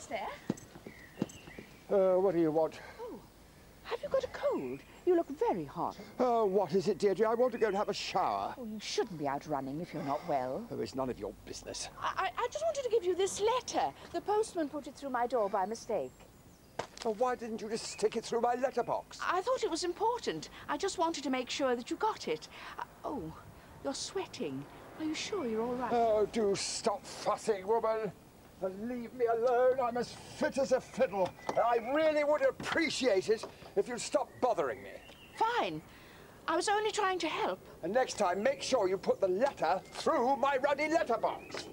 Who's there? What do you want? Oh, have you got a cold? You look very hot. What is it, Deirdre? I want to go and have a shower. Oh, you shouldn't be out running if you're not well. Oh, it's none of your business. I just wanted to give you this letter. The postman put it through my door by mistake. Well, why didn't you just stick it through my letterbox? I thought it was important. I just wanted to make sure that you got it. Oh, you're sweating. Are you sure you're all right? Oh, do stop fussing, woman. And leave me alone. I'm as fit as a fiddle. I really would appreciate it if you'd stop bothering me. Fine. I was only trying to help. And next time, make sure you put the letter through my ruddy letterbox.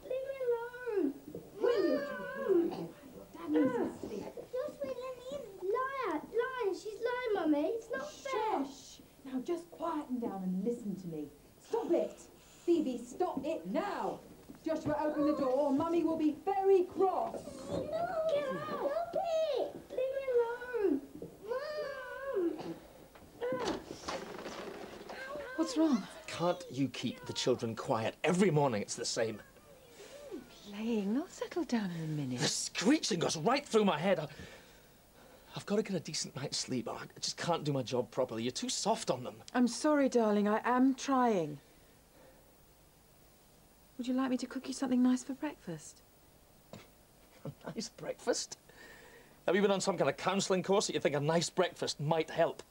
Leave me alone. Will you? Daddy's asleep. You're sweet, lying. She's lying, Mummy. It's not fair. Shush. Now just quieten down and listen to me. Stop it. Phoebe, stop it now. Joshua, open the door or Mummy will be very cross. No, get out. Stop it. Leave me alone. Mum. What's wrong? Can't you keep the children quiet? Every morning it's the same. Playing. They'll settle down in a minute. The screeching goes right through my head. I've got to get a decent night's sleep. I just can't do my job properly. You're too soft on them. I'm sorry, darling. I am trying. Would you like me to cook you something nice for breakfast? A nice breakfast? Have you been on some kind of counselling course that you think a nice breakfast might help?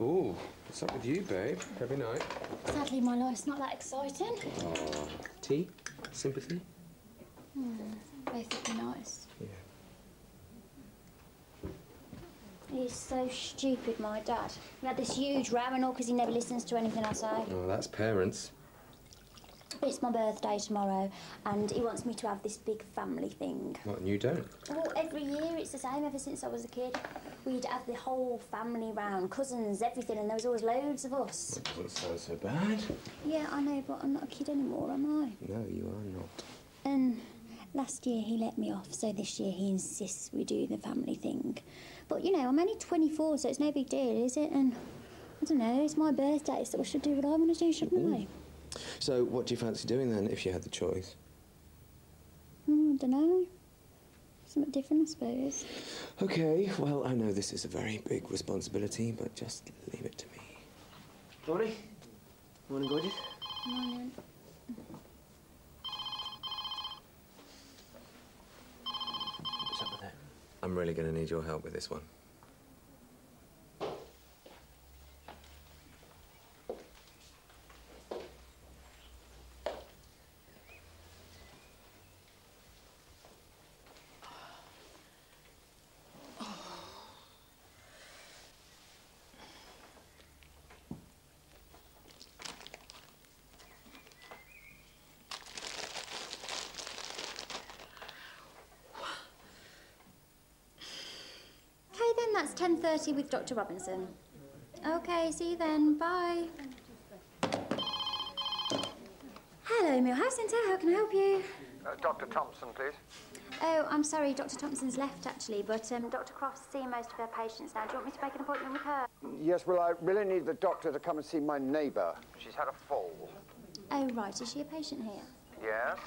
Ooh, what's up with you, babe? Every night. Sadly, my life's not that exciting. Oh, tea? Sympathy? Both would be nice. Yeah. He's so stupid, my dad. We had this huge row and all because he never listens to anything I say. Oh, that's parents. It's my birthday tomorrow and he wants me to have this big family thing. What, and you don't? Well, every year it's the same ever since I was a kid. We'd have the whole family round, cousins, everything, and there was always loads of us. That doesn't sound so bad. Yeah, I know, but I'm not a kid anymore, am I? No, you are not. And last year he let me off, so this year he insists we do the family thing. But, you know, I'm only 24, so it's no big deal, is it? And, I don't know, it's my birthday, so I should do what I want to do, shouldn't I? So, what do you fancy doing then, if you had the choice? I don't know. Something different, I suppose. OK, well, I know this is a very big responsibility, but just leave it to me. Morning. Morning, gorgeous. Morning. What's up with that? I'm really going to need your help with this one. That's 10:30 with Dr. Robinson. OK, see you then. Bye. Hello, Millhouse Centre. How can I help you? Dr. Thompson, please. Oh, I'm sorry. Dr. Thompson's left, actually, but Dr. Croft's seeing most of her patients now. Do you want me to make an appointment with her? Yes, well, I really need the doctor to come and see my neighbour. She's had a fall. Oh, right. Is she a patient here? Yes?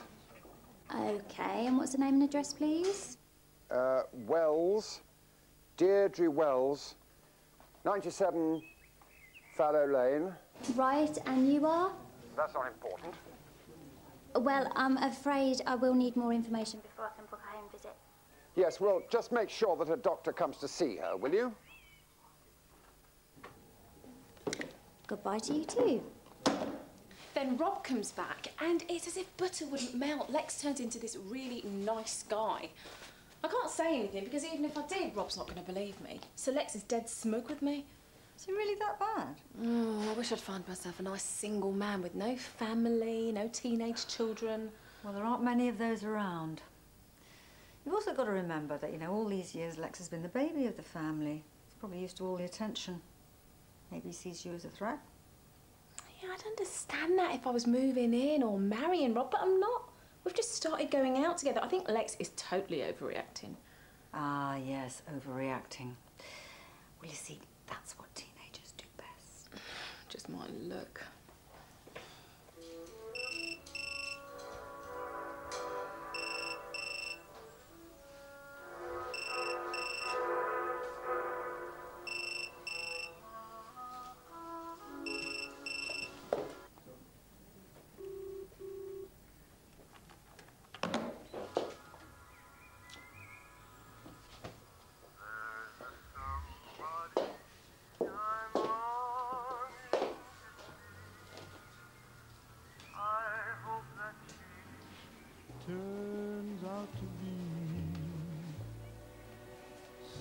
OK, and what's the name and address, please? Wells. Deirdre Wells, 97 Fallow Lane. Right, and you are? That's not important. Well, I'm afraid I will need more information before I can book a home visit. Yes, well, just make sure that a doctor comes to see her, will you? Goodbye to you too. Then Rob comes back, and it's as if butter wouldn't melt. Lex turns into this really nice guy. I can't say anything, because even if I did, Rob's not going to believe me. So Lex is dead smug with me. Is it really that bad? Oh, I wish I'd find myself a nice single man with no family, no teenage children. Well, there aren't many of those around. You've also got to remember that, you know, all these years Lex has been the baby of the family. He's probably used to all the attention. Maybe he sees you as a threat. Yeah, I'd understand that if I was moving in or marrying Rob, but I'm not. We've just started going out together. I think Lex is totally overreacting. Ah, yes, overreacting. Well, you see, that's what teenagers do best. Just my look. Turns out to be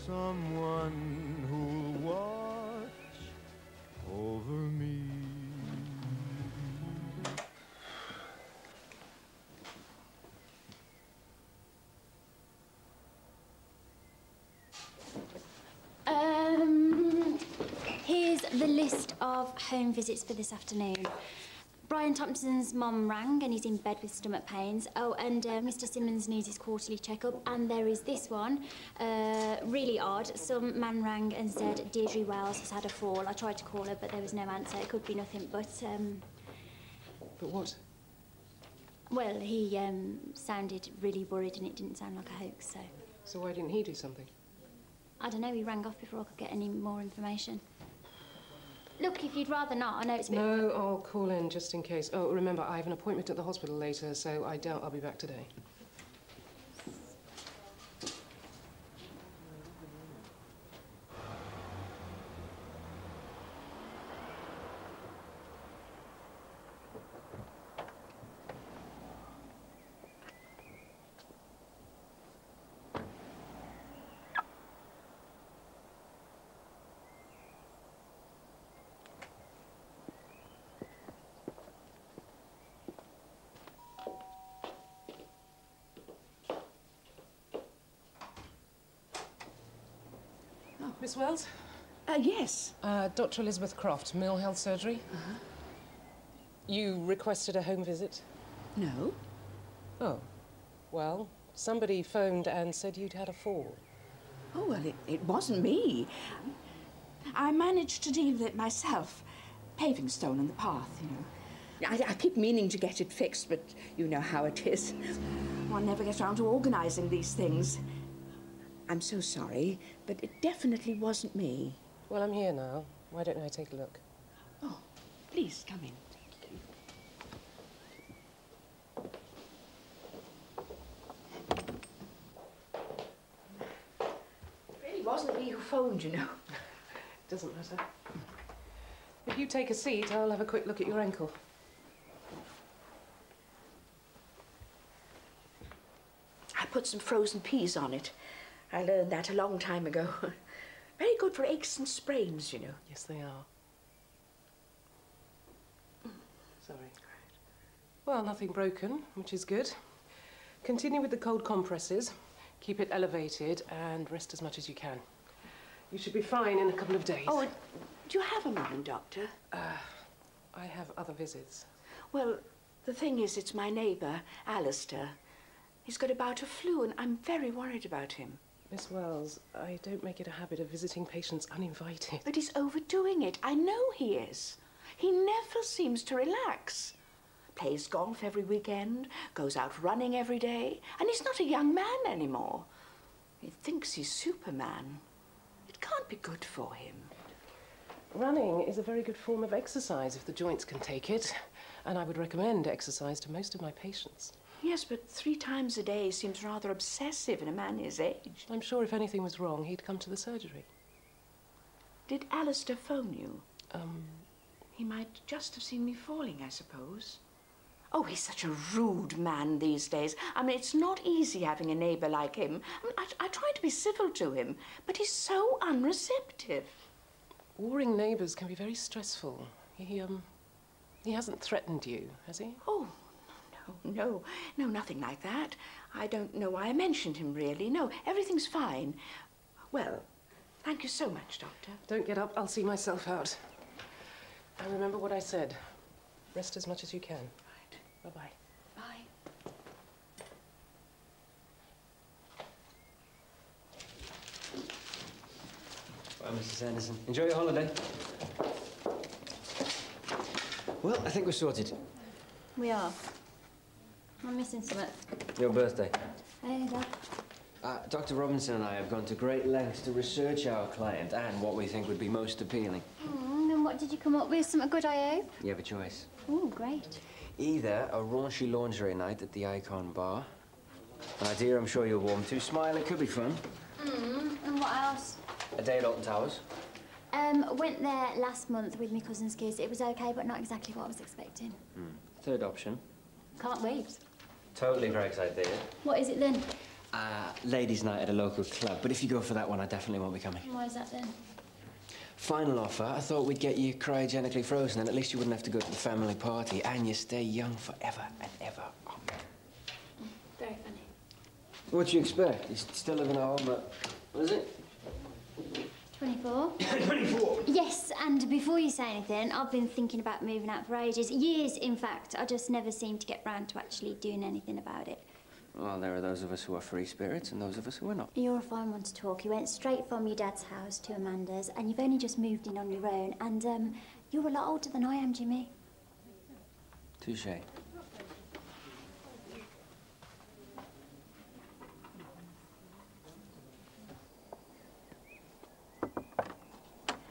someone who'll watch over me. Here's the list of home visits for this afternoon. Brian Thompson's mum rang and he's in bed with stomach pains. Oh, and Mr. Simmons needs his quarterly checkup. And there is this one, really odd. Some man rang and said Deirdre Wells has had a fall. I tried to call her, but there was no answer. It could be nothing, but... But what? Well, he sounded really worried and it didn't sound like a hoax, so... So why didn't he do something? I don't know, he rang off before I could get any more information. Look, if you'd rather not, I know it's a bit... No, I'll call in just in case. Oh, remember, I have an appointment at the hospital later, so I doubt I'll be back today. Miss Wells? Yes. Dr. Elizabeth Croft, Mill Health Surgery. You requested a home visit? No. Oh. Well, somebody phoned and said you'd had a fall. Oh, well, it wasn't me. I managed to deal with it myself. Paving stone in the path, you know. I keep meaning to get it fixed, but you know how it is. One never gets around to organising these things. I'm so sorry, but it definitely wasn't me. Well, I'm here now. Why don't I take a look? Oh, please, come in. It really wasn't me who phoned, you know. Doesn't matter. If you take a seat, I'll have a quick look at your ankle. I put some frozen peas on it. I learned that a long time ago. Very good for aches and sprains, you know. Yes, they are. Sorry. Well, nothing broken, which is good. Continue with the cold compresses. Keep it elevated and rest as much as you can. You should be fine in a couple of days. Oh, do you have a mind, Doctor? I have other visits. Well, the thing is, it's my neighbour, Alistair. He's got a bout of flu and I'm very worried about him. Miss Wells, I don't make it a habit of visiting patients uninvited. But he's overdoing it. I know he is. He never seems to relax. Plays golf every weekend, goes out running every day, and he's not a young man anymore. He thinks he's Superman. It can't be good for him. Running is a very good form of exercise if the joints can take it, and I would recommend exercise to most of my patients. Yes, but 3 times a day seems rather obsessive in a man his age. I'm sure if anything was wrong, he'd come to the surgery. Did Alistair phone you? He might just have seen me falling, I suppose. Oh, he's such a rude man these days. I mean, it's not easy having a neighbour like him. I mean, I try to be civil to him, but he's so unreceptive. Warring neighbours can be very stressful. He hasn't threatened you, has he? Oh, no, nothing like that. I don't know why I mentioned him, really. No, everything's fine. Well, thank you so much, Doctor. Don't get up. I'll see myself out. And remember what I said. Rest as much as you can. Right. Bye-bye. Bye. Bye, Mrs. Anderson. Enjoy your holiday. Well, I think we're sorted. We are. I'm missing something. Your birthday. Hey, Dad. Dr. Robinson and I have gone to great lengths to research our client and what we think would be most appealing. And what did you come up with? Something good, I hope? You have a choice. Oh, great. Either a raunchy lingerie night at the Icon Bar. An idea I'm sure you're warm to. Smile, it could be fun. And what else? A day at Alton Towers. Went there last month with my cousin's kids. It was okay, but not exactly what I was expecting. Third option. Can't wait. Totally Greg's idea. What is it then? Ladies' night at a local club. But if you go for that one, I definitely won't be coming. Why is that then? Final offer. I thought we'd get you cryogenically frozen, and at least you wouldn't have to go to the family party, and you stay young forever and ever. Very funny. What do you expect? You're still living at home at... What is it? 24. 24? Yes, and before you say anything, I've been thinking about moving out for ages. Years, in fact. I just never seem to get round to actually doing anything about it. Well, there are those of us who are free spirits and those of us who are not. You're a fine one to talk. You went straight from your dad's house to Amanda's, and you've only just moved in on your own, and, you're a lot older than I am, Jimmy. Touché.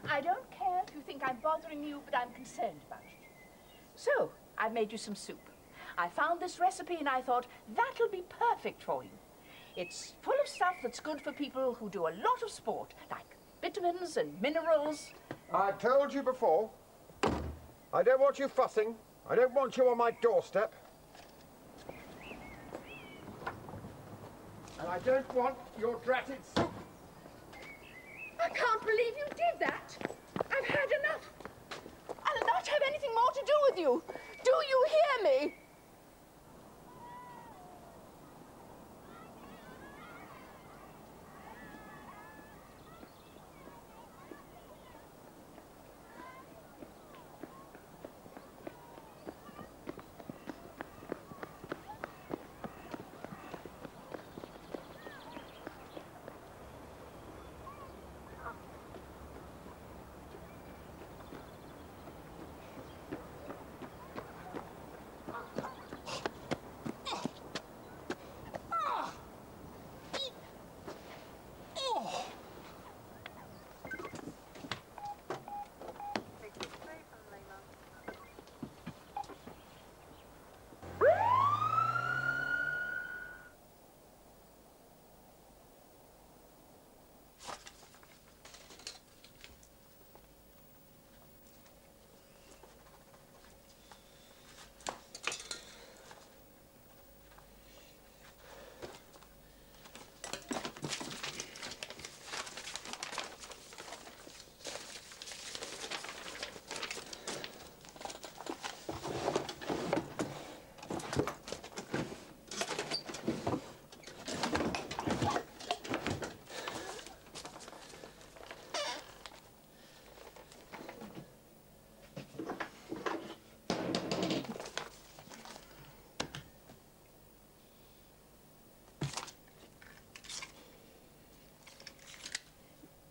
I don't care if you think I'm bothering you, but I'm concerned about it. So, I've made you some soup. I found this recipe and I thought, that'll be perfect for you. It's full of stuff that's good for people who do a lot of sport, like vitamins and minerals. I told you before, I don't want you fussing. I don't want you on my doorstep. And I don't want your dratted soup. I can't believe you did that. I've had enough. I'll not have anything more to do with you. Do you hear me?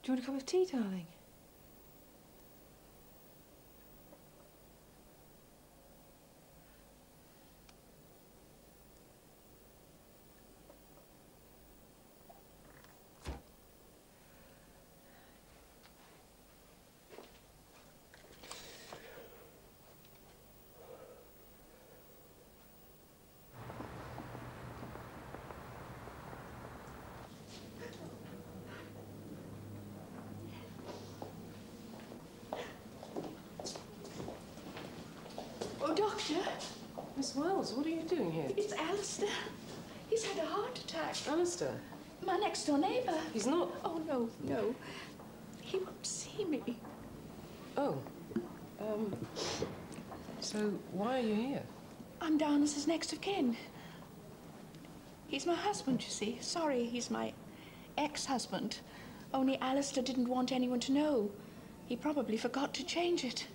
Do you want a cup of tea, darling? Doctor? Miss Wells, what are you doing here? It's Alistair. He's had a heart attack. Alistair? My next door neighbour. He's not... Oh, no, no. He won't see me. Oh. So why are you here? I'm down as his next of kin. He's my husband, you see. Sorry, he's my ex-husband. Only Alistair didn't want anyone to know. He probably forgot to change it.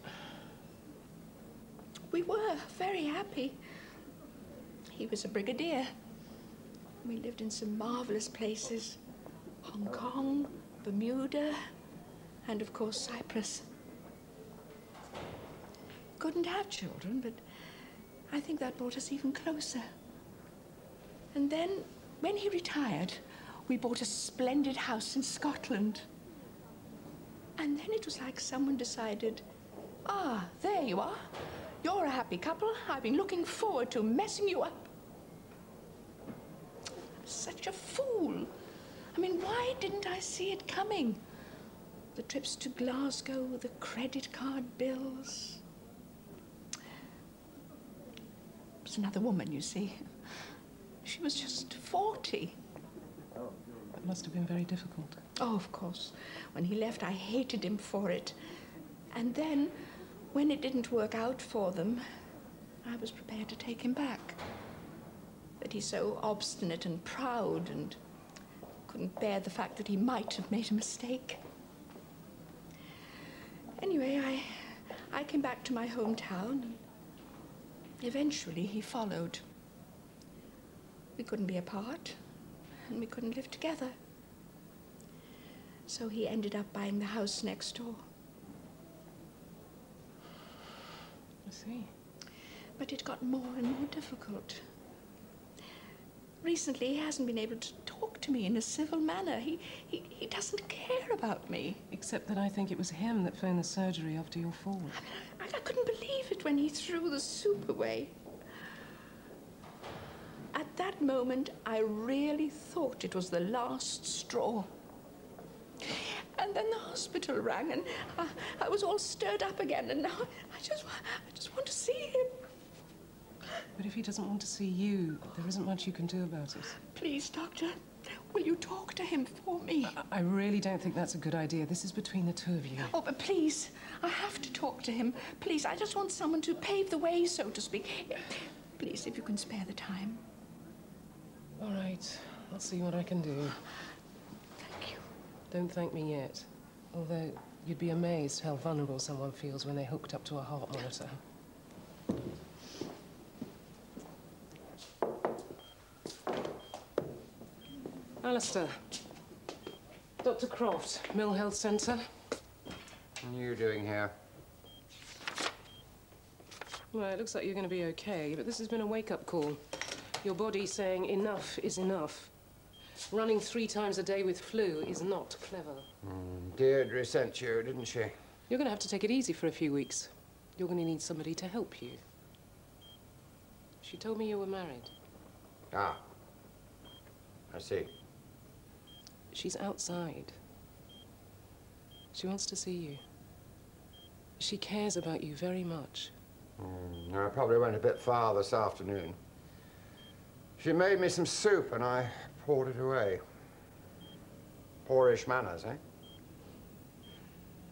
We were very happy. He was a brigadier. We lived in some marvellous places. Hong Kong, Bermuda, and of course Cyprus. Couldn't have children, but I think that brought us even closer. And then, when he retired, we bought a splendid house in Scotland. And then it was like someone decided, ah, there you are. You're a happy couple. I've been looking forward to messing you up. Such a fool. I mean, why didn't I see it coming? The trips to Glasgow, the credit card bills. It was another woman, you see. She was just 40. That must have been very difficult. Oh, of course. When he left, I hated him for it. And then, when it didn't work out for them, I was prepared to take him back. But he's so obstinate and proud and couldn't bear the fact that he might have made a mistake. Anyway, I came back to my hometown. Eventually, he followed. We couldn't be apart, and we couldn't live together. So he ended up buying the house next door. I see. But it got more and more difficult. Recently, he hasn't been able to talk to me in a civil manner. He doesn't care about me. Except that I think it was him that phoned the surgery after your fall. I couldn't believe it when he threw the soup away. At that moment, I really thought it was the last straw. And then the hospital rang, and I was all stirred up again, and now I just want to see him. But if he doesn't want to see you, there isn't much you can do about it. Please, Doctor, will you talk to him for me? I really don't think that's a good idea. This is between the two of you. Oh, but please, I have to talk to him. Please, I just want someone to pave the way, so to speak. Please, if you can spare the time. All right, I'll see what I can do. Thank you. Don't thank me yet. Although, you'd be amazed how vulnerable someone feels when they're hooked up to a heart monitor. Alistair. Dr. Croft, Mill Health Centre. What are you doing here? Well, it looks like you're going to be okay, but this has been a wake-up call. Your body saying enough is enough. Running 3 times a day with flu is not clever. Deirdre sent you, didn't she? You're going to have to take it easy for a few weeks. You're going to need somebody to help you. She told me you were married. Ah. I see. She's outside. She wants to see you. She cares about you very much. I probably went a bit far this afternoon. She made me some soup and I poured it away. Poorish manners, eh?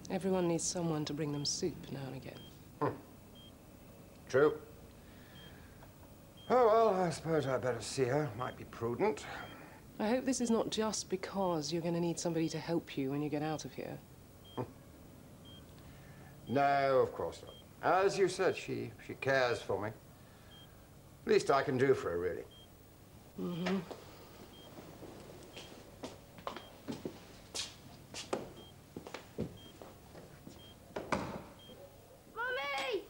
Everyone needs someone to bring them soup now and again. True. Oh, well, I suppose I'd better see her. Might be prudent. I hope this is not just because you're going to need somebody to help you when you get out of here. No, of course not. As you said, she cares for me. Least I can do for her, really. Mm-hmm. Mummy!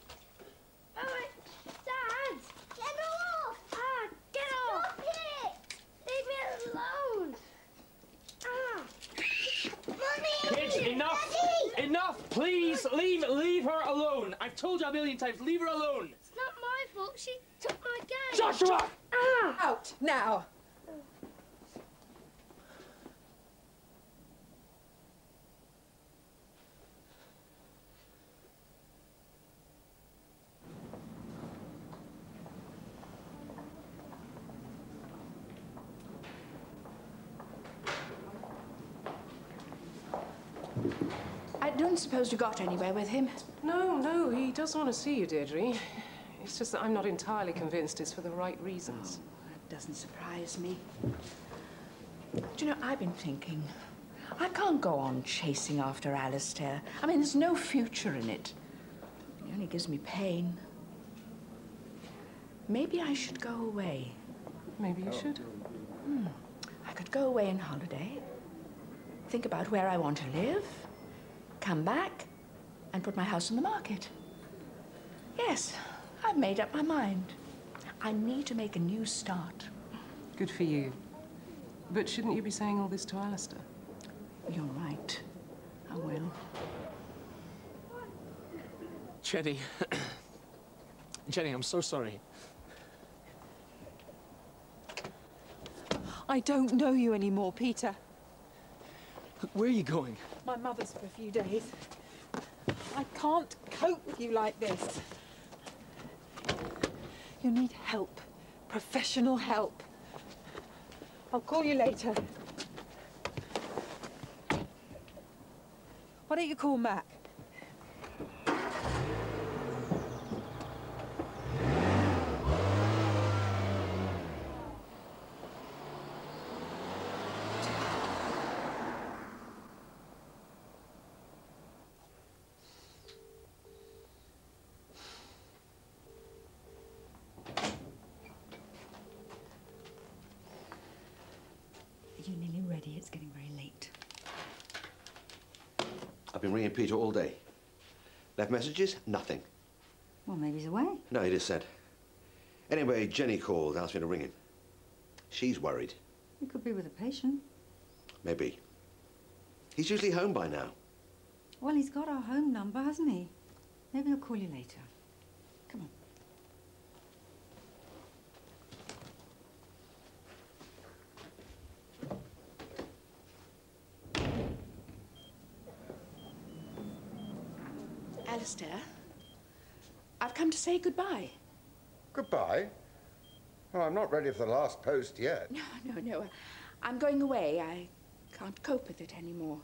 Mummy! Dad! Get off! Ah, get off! Stop it! Leave me alone! Ah! Mummy! Kids, enough! Daddy! Enough, please! Leave her alone! I've told you a million times, leave her alone! It's not my fault. She took my game. Joshua! Ah! Out, now! don't suppose you got anywhere with him? No, he does want to see you, Deirdre. It's just that I'm not entirely convinced it's for the right reasons. Oh, that doesn't surprise me. Do you know, I've been thinking, I can't go on chasing after Alistair. I mean, there's no future in it. It only gives me pain. Maybe I should go away. Maybe you should. I could go away on holiday, think about where I want to live, come back, and put my house on the market. Yes, I've made up my mind. I need to make a new start. Good for you. But shouldn't you be saying all this to Alistair? You're right. I will. Jenny. Jenny, I'm so sorry. I don't know you anymore, Peter. Where are you going? My mother's for a few days. I can't cope with you like this. You need help. Professional help. I'll call you later. Why don't you call Mac? Are you nearly ready? It's getting very late. I've been ringing Peter all day. Left messages? Nothing. Well, maybe he's away. No, he just said. Anyway, Jenny called, asked me to ring him. She's worried. He could be with a patient. Maybe. He's usually home by now. Well, he's got our home number, hasn't he? Maybe he'll call you later. Come on. Alistair, I've come to say goodbye. Goodbye? Oh, I'm not ready for the last post yet. No. I'm going away. I can't cope with it anymore.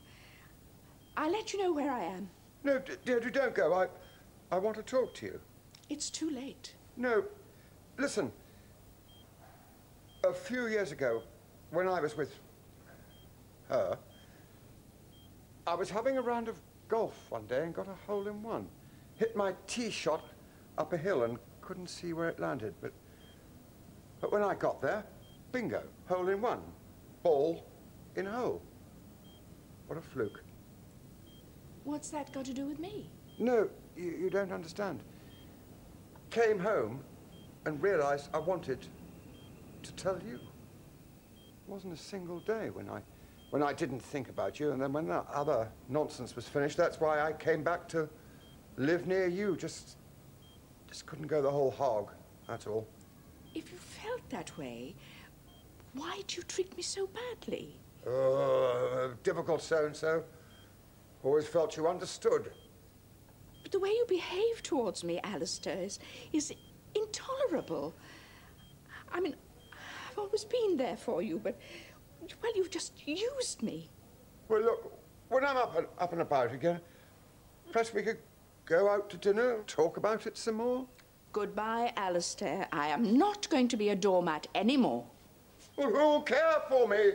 I'll let you know where I am. No, Deirdre, don't go. I want to talk to you. It's too late. No, listen. A few years ago, when I was with her, I was having a round of golf one day and got a hole-in-one. Hit my tee shot up a hill and couldn't see where it landed, but when I got there, bingo, hole-in-one. Ball in hole. What a fluke. What's that got to do with me? No, you don't understand. Came home and realized I wanted to tell you. It wasn't a single day when I didn't think about you, and then when that other nonsense was finished, that's why I came back to live near you. Just couldn't go the whole hog, that's all. If you felt that way, why'd you treat me so badly? Difficult so-and-so. Always felt you understood. But the way you behave towards me, Alistair, is intolerable. I mean, I've always been there for you, but, well, you've just used me. Well, look, when I'm up and about again, perhaps we could go out to dinner, talk about it some more. Goodbye, Alistair. I am not going to be a doormat anymore. Well, who'll care for me?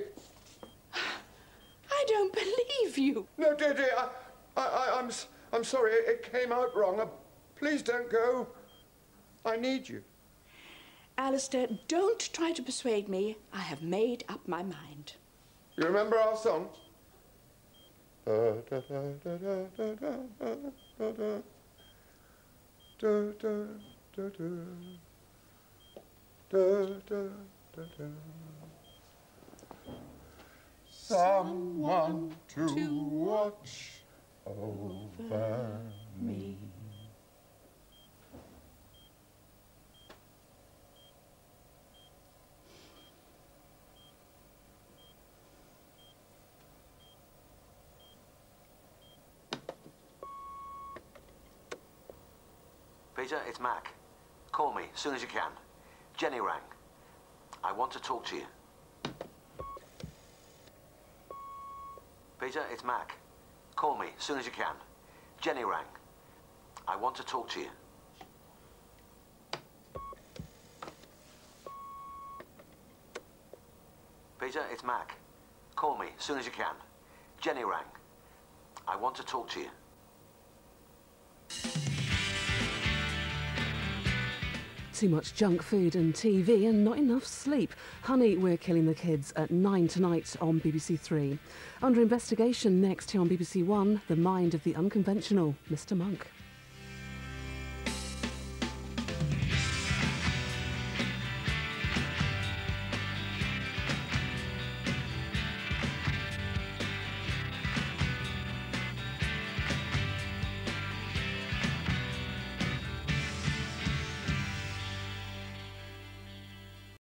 I don't believe you. No, Deirdre, I'm sorry. It came out wrong. Please don't go. I need you. Alistair, don't try to persuade me. I have made up my mind. You remember our song? Someone to watch over me. Peter, it's Mac. Call me as soon as you can. Jenny rang. I want to talk to you. Peter, it's Mac. Call me as soon as you can. Jenny rang. I want to talk to you. Peter, it's Mac. Call me as soon as you can. Jenny rang. I want to talk to you. Too much junk food and TV and not enough sleep. Honey, We're Killing the Kids at 9 tonight on BBC3. Under investigation next here on BBC1, the mind of the unconventional Mr. Monk.